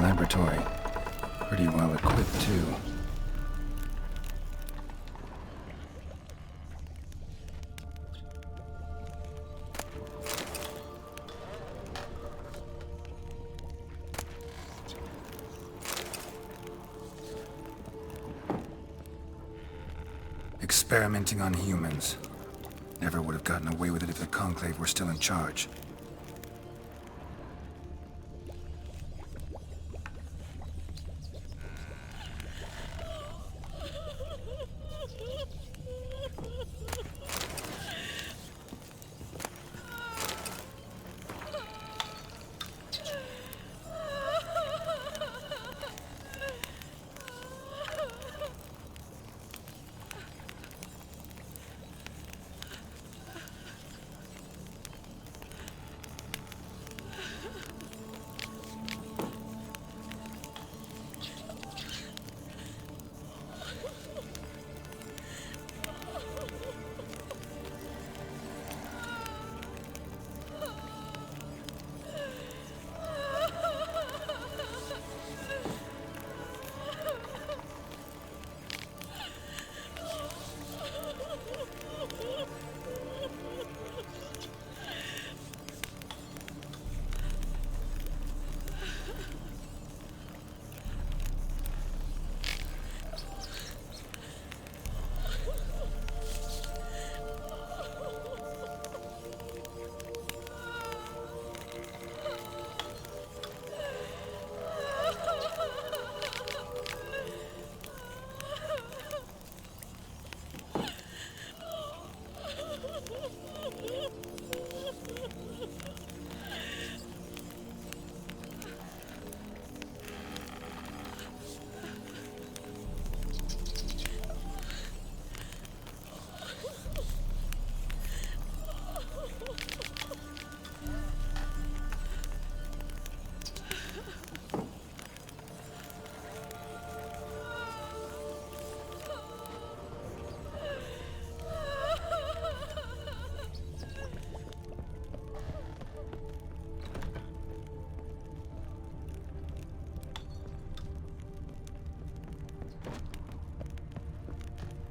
laboratory. Pretty well equipped, too. Experimenting on humans. Never would have gotten away with it if the Conclave were still in charge.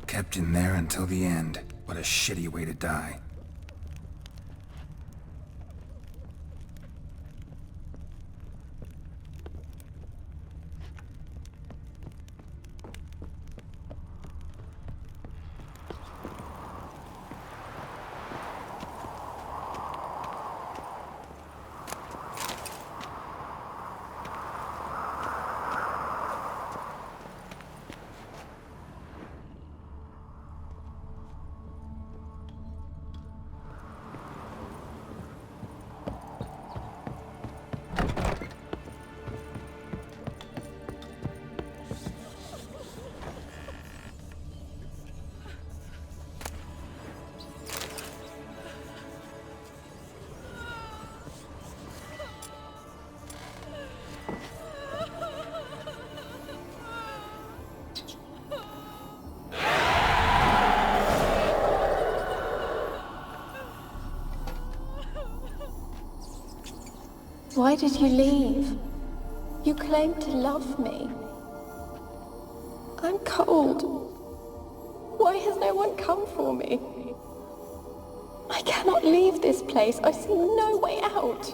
Kept in there until the end. What a shitty way to die. Why did you leave? You claimed to love me. I'm cold. Why has no one come for me? I cannot leave this place. I see no way out.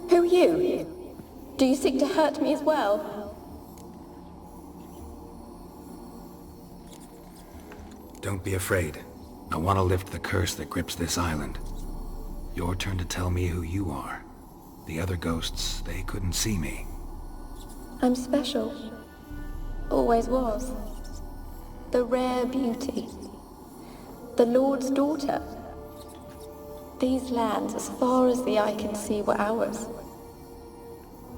Who are you? Do you seek to hurt me as well? Don't be afraid. I want to lift the curse that grips this island. Your turn to tell me who you are. The other ghosts, they couldn't see me. I'm special. Always was. The rare beauty. The Lord's daughter. These lands, as far as the eye can see, were ours.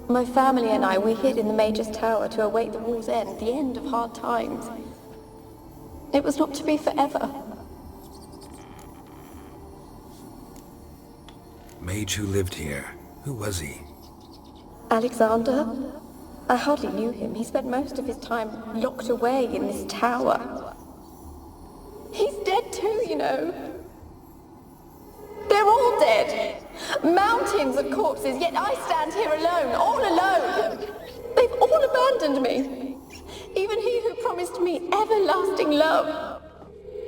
My family and I, we hid in the Major's Tower to await the war's end, the end of hard times. It was not to be forever. Mage who lived here. Who was he? Alexander? I hardly knew him. He spent most of his time locked away in this tower. He's dead too, you know. They're all dead. Mountains of corpses, yet I stand here alone, all alone. They've all abandoned me. Even he who promised me everlasting love.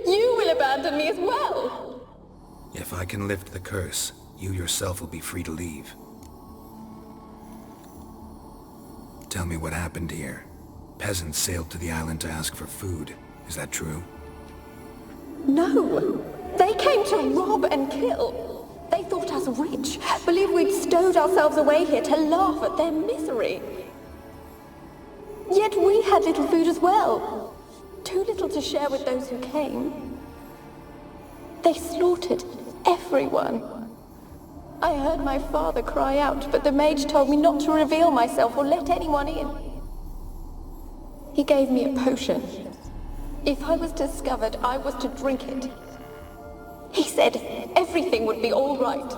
You will abandon me as well. If I can lift the curse, you yourself will be free to leave. Tell me what happened here. Peasants sailed to the island to ask for food. Is that true? No. They came to rob and kill. They thought us rich, believed we'd stowed ourselves away here to laugh at their misery. Yet we had little food as well. Too little to share with those who came. They slaughtered everyone. I heard my father cry out, but the mage told me not to reveal myself or let anyone in. He gave me a potion. If I was discovered, I was to drink it. He said everything would be all right.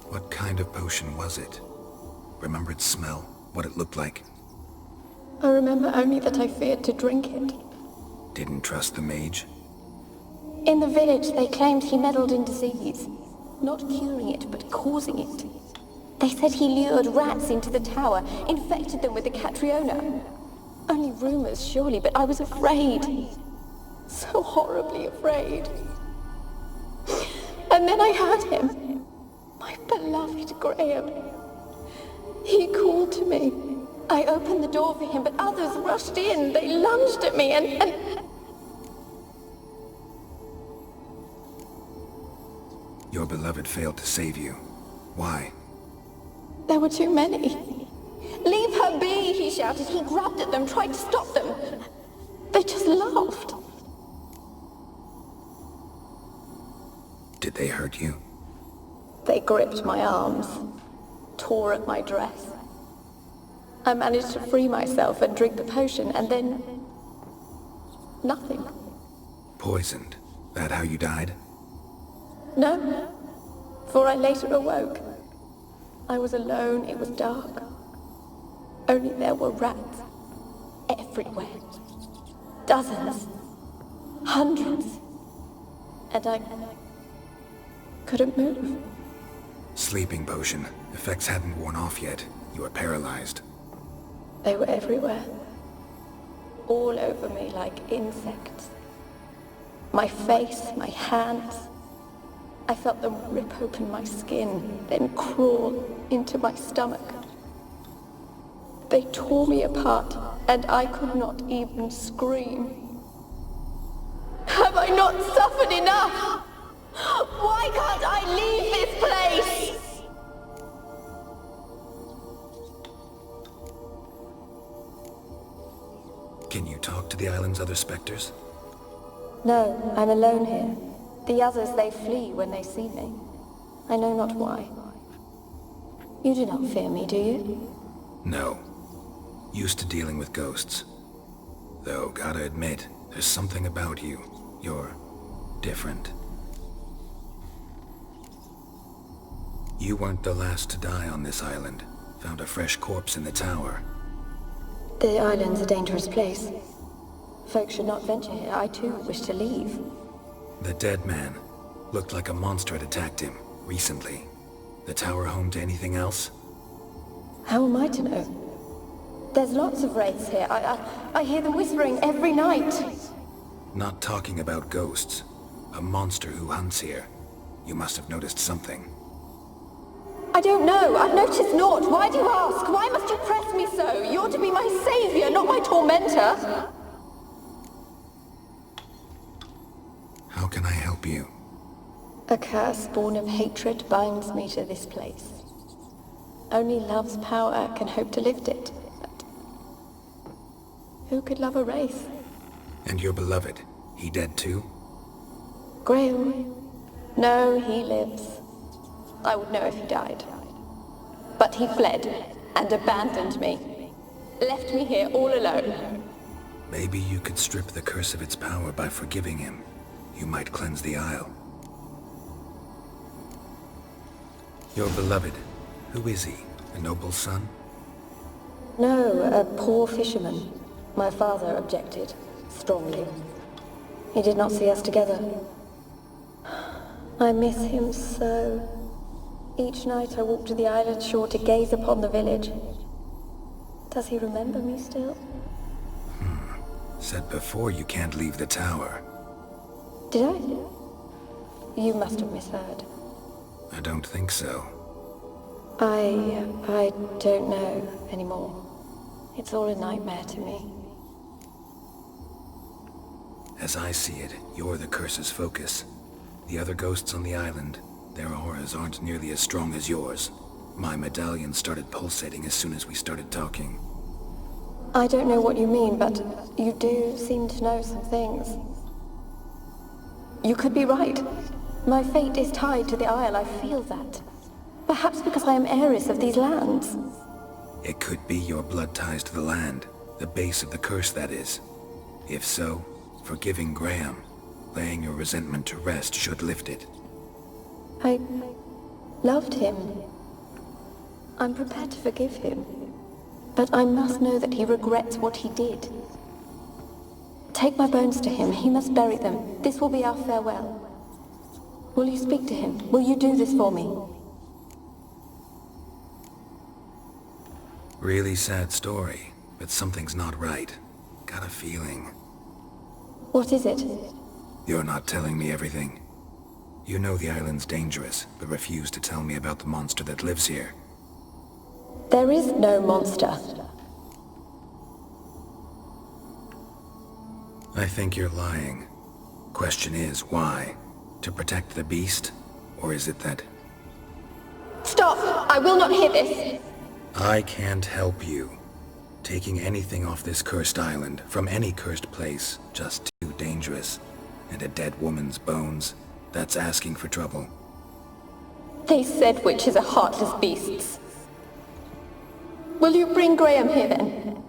What kind of potion was it? Remember its smell? What it looked like? I remember only that I feared to drink it. Didn't trust the mage? In the village, they claimed he meddled in disease. Not curing it, but causing it. They said he lured rats into the tower, infected them with the Catriona. Only rumors, surely, but I was afraid. So horribly afraid. And then I heard him. My beloved Graham. He called to me. I opened the door for him, but others rushed in. They lunged at me and... Your beloved failed to save you. Why? There were too many. Leave her be, he shouted. He grabbed at them, tried to stop them. They just laughed. Did they hurt you? They gripped my arms, tore at my dress. I managed to free myself and drink the potion, and then... nothing. Poisoned? That how you died? No, for I later awoke. I was alone, it was dark. Only there were rats everywhere. Dozens. Hundreds. And I couldn't move. Sleeping potion. Effects hadn't worn off yet. You were paralyzed. They were everywhere. All over me like insects. My face, my hands. I felt them rip open my skin, then crawl into my stomach. They tore me apart, and I could not even scream. Have I not suffered enough? Why can't I leave this place? Can you talk to the island's other specters? No, I'm alone here. The others, they flee when they see me. I know not why. You do not fear me, do you? No. Used to dealing with ghosts. Though, gotta admit, there's something about you. You're different. You weren't the last to die on this island. Found a fresh corpse in the tower. The island's a dangerous place. Folk should not venture here. I too wish to leave. The dead man. Looked like a monster had attacked him, recently. The tower home to anything else? How am I to know? There's lots of wraiths here. I hear them whispering every night. Not talking about ghosts. A monster who hunts here. You must have noticed something. I don't know. I've noticed naught. Why do you ask? Why must you press me so? You're to be my savior, not my tormentor. How can I help you? A curse born of hatred binds me to this place. Only love's power can hope to lift it. But who could love a wraith? And your beloved, he dead too? Graham? No, he lives. I would know if he died. But he fled and abandoned me. Left me here all alone. Maybe you could strip the curse of its power by forgiving him. You might cleanse the Isle. Your beloved, who is he? A noble son? No, a poor fisherman. My father objected, strongly. He did not see us together. I miss him so. Each night I walk to the island shore to gaze upon the village. Does he remember me still? Said before you can't leave the tower. Did I? You must have misheard. I don't think so. I don't know anymore. It's all a nightmare to me. As I see it, you're the curse's focus. The other ghosts on the island, their auras aren't nearly as strong as yours. My medallion started pulsating as soon as we started talking. I don't know what you mean, but you do seem to know some things. You could be right. My fate is tied to the Isle, I feel that. Perhaps because I am heiress of these lands. It could be your blood ties to the land, the base of the curse, that is. If so, forgiving Graham, laying your resentment to rest should lift it. I loved him. I'm prepared to forgive him. But I must know that he regrets what he did. Take my bones to him. He must bury them. This will be our farewell. Will you speak to him? Will you do this for me? Really sad story, but something's not right. Got a feeling. What is it? You're not telling me everything. You know the island's dangerous, but refuse to tell me about the monster that lives here. There is no monster. I think you're lying. Question is, why? To protect the beast? Or is it that... Stop! I will not hear this! I can't help you. Taking anything off this cursed island, from any cursed place, just too dangerous. And a dead woman's bones, that's asking for trouble. They said witches are heartless beasts. Will you bring Graham here then?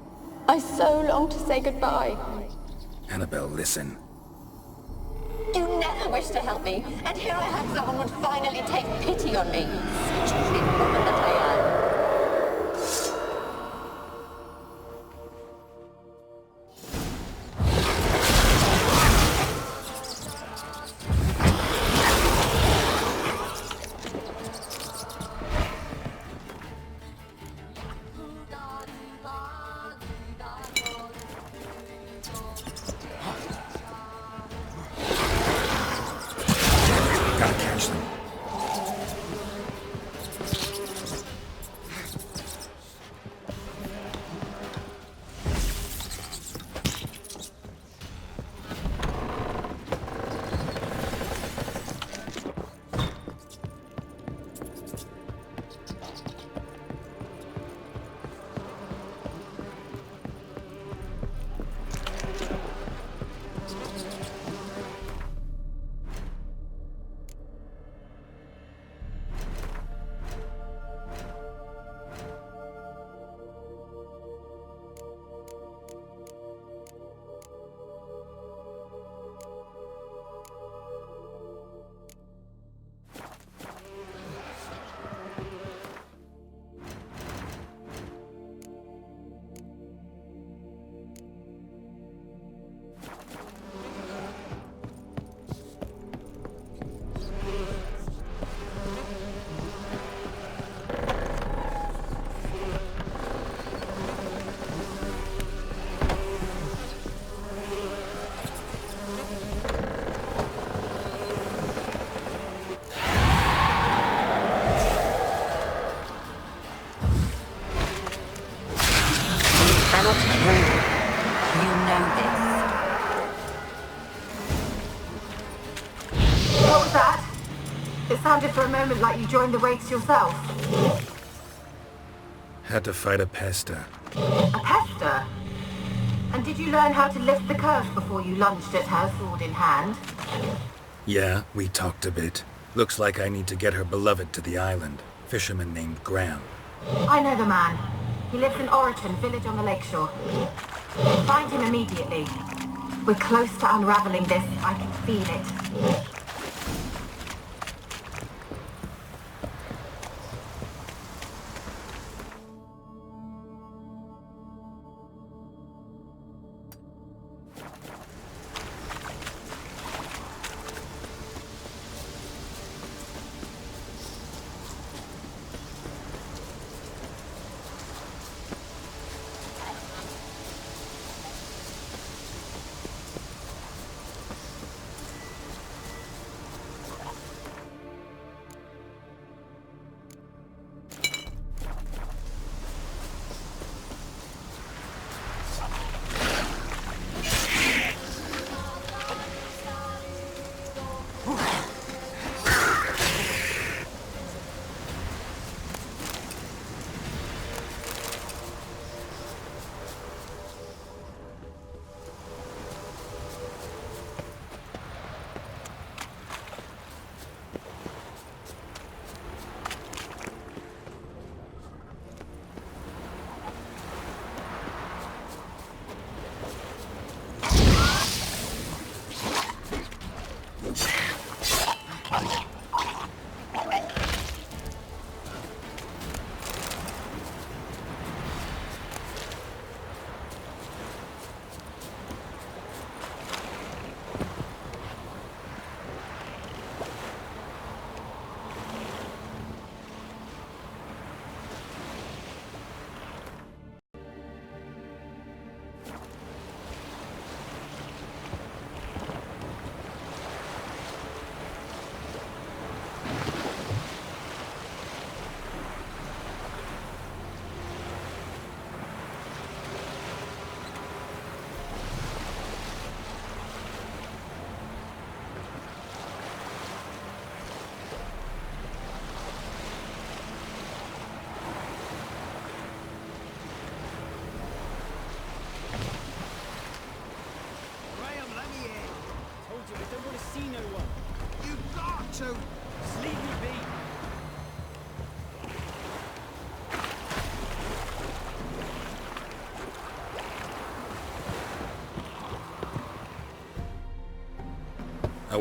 I so long to say goodbye. Annabelle, listen. You never wished to help me, and here I have someone would finally take pity on me. Such a thin woman that I am. Gotta catch them. cannot kill me. You know this. What was that? It sounded for a moment like you joined the raids yourself. Had to fight a pester. A pester? And did you learn how to lift the curse before you lunged at her sword in hand? Yeah, we talked a bit. Looks like I need to get her beloved to the island. Fisherman named Graham. I know the man. He lives in Oreton, village on the lakeshore. Find him immediately. We're close to unraveling this. I can feel it.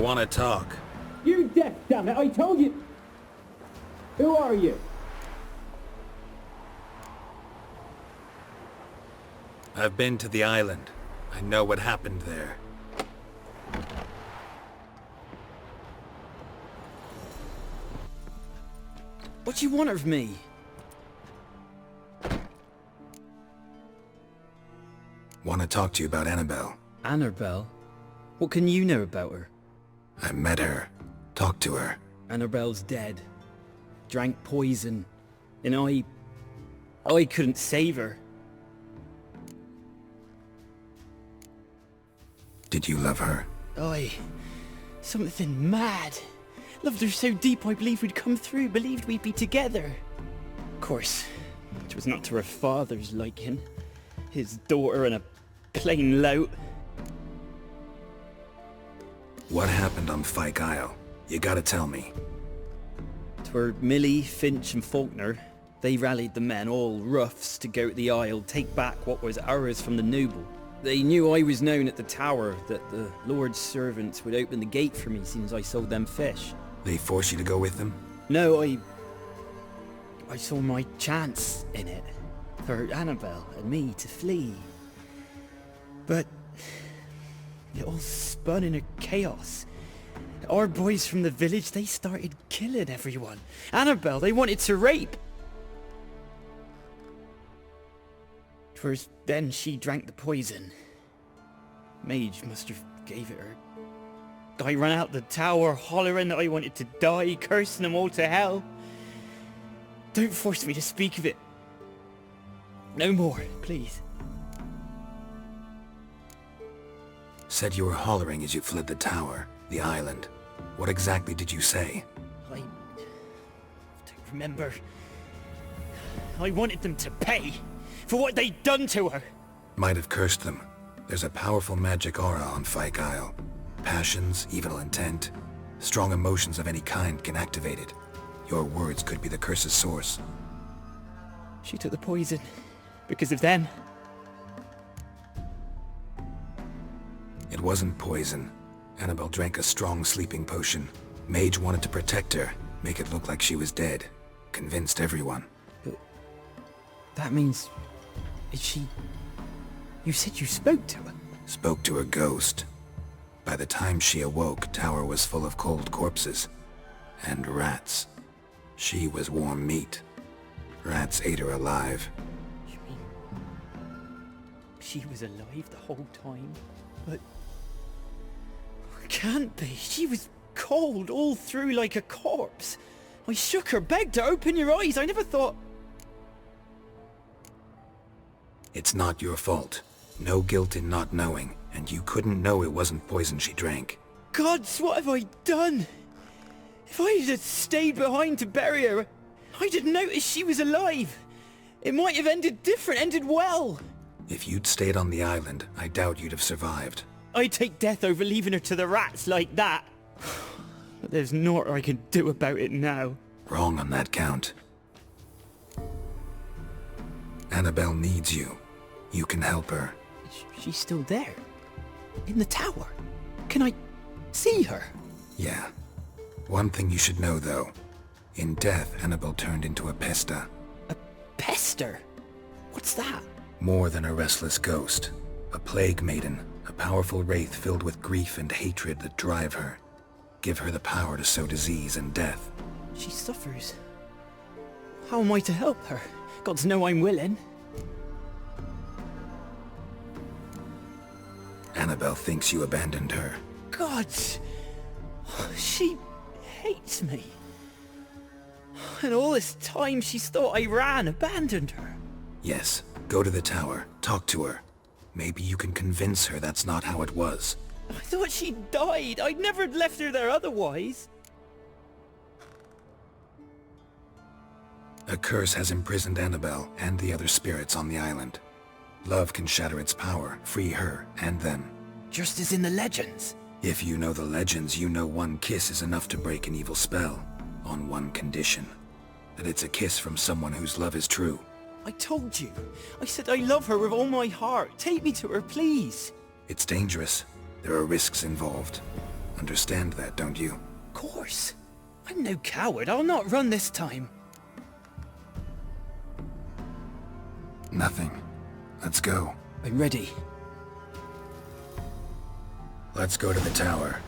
want to talk. You're deaf, damn it! I told you! Who are you? I've been to the island. I know what happened there. What do you want of me? Want to talk to you about Annabelle. Annabelle? What can you know about her? I met her. Talked to her. Annabelle's dead. Drank poison. And I couldn't save her. Did you love her? Something mad. Loved her so deep I believed we'd come through, believed we'd be together. Of course, it was not to her father's liking. His daughter and a plain lout. What happened on Fyke Isle? You gotta tell me. 'Twere Millie, Finch and Faulkner. They rallied the men, all roughs, to go to the Isle, take back what was ours from the noble. They knew I was known at the tower, that the Lord's servants would open the gate for me since I sold them fish. They forced you to go with them? No, I saw my chance in it. For Annabelle and me to flee. But it all spun in a chaos. Our boys from the village, they started killing everyone. Annabelle, they wanted to rape. 'Twas then she drank the poison. Mage must have gave it her. I ran out the tower hollering that I wanted to die, cursing them all to hell. Don't force me to speak of it. No more, please. Said you were hollering as you fled the tower, the island. What exactly did you say? I don't remember. I wanted them to pay for what they'd done to her. Might have cursed them. There's a powerful magic aura on Fyke Isle. Passions, evil intent, strong emotions of any kind can activate it. Your words could be the curse's source. She took the poison because of them. It wasn't poison. Annabelle drank a strong sleeping potion. Mage wanted to protect her, make it look like she was dead. Convinced everyone. That means... Is she... You said you spoke to her? Spoke to her ghost. By the time she awoke, tower was full of cold corpses. And rats. She was warm meat. Rats ate her alive. You mean... She was alive the whole time? But... Can't be. She was cold all through like a corpse. I shook her, begged her, open your eyes. I never thought... It's not your fault. No guilt in not knowing, and you couldn't know it wasn't poison she drank. Gods, what have I done? If I had stayed behind to bury her, I didn't notice she was alive. It might have ended different, ended well. If you'd stayed on the island, I doubt you'd have survived. I'd take death over leaving her to the rats like that. But there's naught I can do about it now. Wrong on that count. Annabelle needs you. You can help her. She's still there. In the tower. Can I see her? Yeah. One thing you should know, though. In death, Annabelle turned into a pesta. A pester? What's that? More than a restless ghost. A plague maiden. A powerful wraith filled with grief and hatred that drive her. Give her the power to sow disease and death. She suffers. How am I to help her? Gods know I'm willing. Annabelle thinks you abandoned her. Gods! She hates me. And all this time she's thought I ran, abandoned her. Yes, go to the tower, talk to her. Maybe you can convince her that's not how it was. I thought she died. I'd never have left her there otherwise. A curse has imprisoned Annabelle and the other spirits on the island. Love can shatter its power, free her and them. Just as in the legends. If you know the legends, you know one kiss is enough to break an evil spell. On one condition. That it's a kiss from someone whose love is true. I told you. I said I love her with all my heart. Take me to her, please. It's dangerous. There are risks involved. understand that, don't you? Of course. I'm no coward. I'll not run this time. Nothing. Let's go. I'm ready. Let's go to the tower.